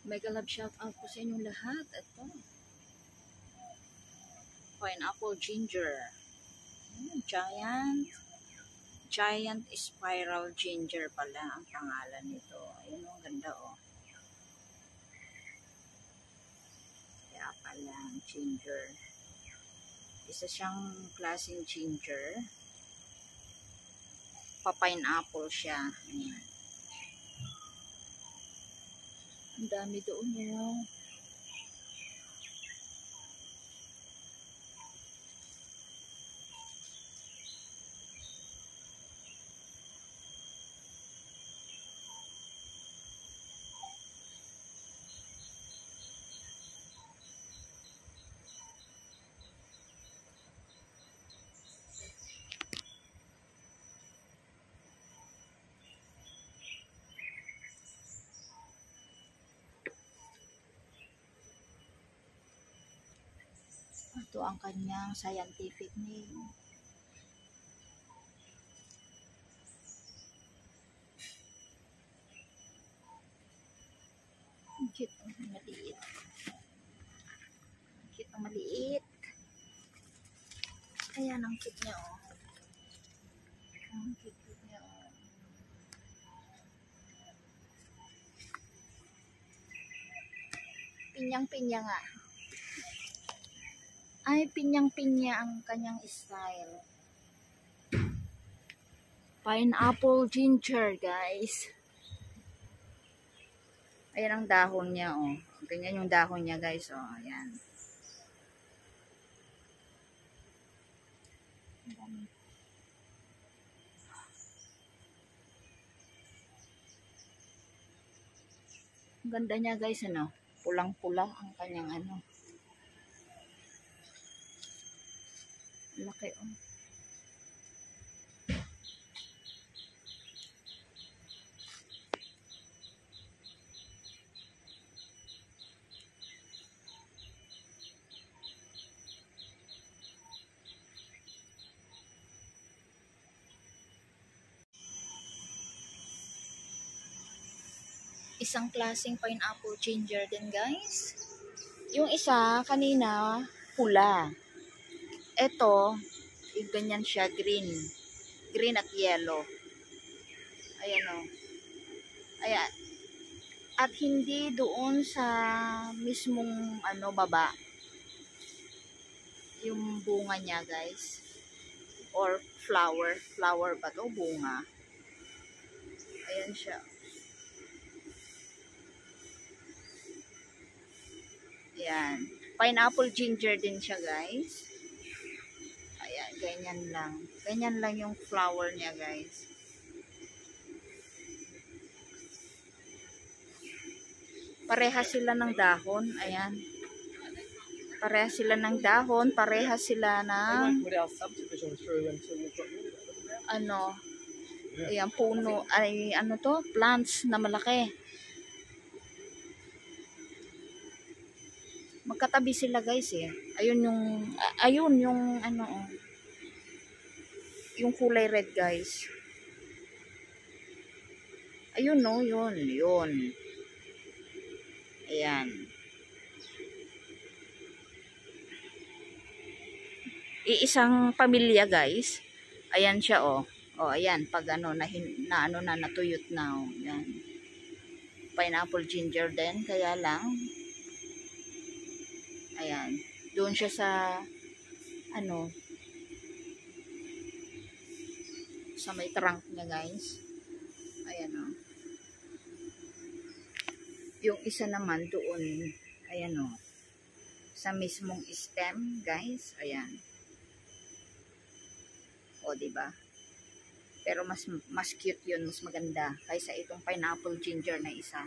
Mega love shout out po sa inyong lahat. Ito. Pineapple ginger. Giant spiral ginger pala ang pangalan nito. Ayun, ang ganda oh. Kaya pala ginger. Isa siyang klaseng ginger. Pa-pineapple siya. Ayan. Ang dami doon oh. Ito ang kanyang scientific name. Ang cute, maliit. Ang cute, maliit. Ayan, ang cute niya oh. Ang cute niya oh. Pinyang-pinya nga. Ay, pinyang-pinya ang kanyang style. Pineapple ginger, guys. Ayan ang dahon niya, oh. Ganyan yung dahon niya, guys, oh. Ayan. Ang ganda niya, guys, ano. Pulang-pula ang kanyang, ano. Laki, oh. Isang klaseng pineapple ginger din, guys. Yung isa, kanina, pula. Ito, yung ganyan siya, green. Green at yellow. Ayan o. Ayan. At hindi doon sa mismong ano baba. Yung bunga niya, guys. Or flower. Flower ba to? Bunga. Ayan siya. Ayan. Pineapple ginger din siya, guys. Ayan, ganyan lang. Ganyan lang yung flower niya, guys. Parehas sila ng dahon. Ayan. Parehas sila ng dahon. Parehas sila ng ano. Ayan, puno. Ay, ano to? Plants na malaki. Magkatabi sila, guys, eh. Ayun yung ano, oh. Yung kulay red, guys. Ayun, no, yun. Ayan. Iisang pamilya, guys. Ayan siya, oh. Oh, ayan, pag ano, natuyot na, oh. Ayan. Pineapple ginger din, kaya lang, ayan. Doon siya sa, ano, sa may trunk niya, guys. Ayan, oh. Yung isa naman doon, ayan, oh. Sa mismong stem, guys. Ayan. O, diba? Pero mas cute yun, mas maganda kaysa itong pineapple ginger na isa.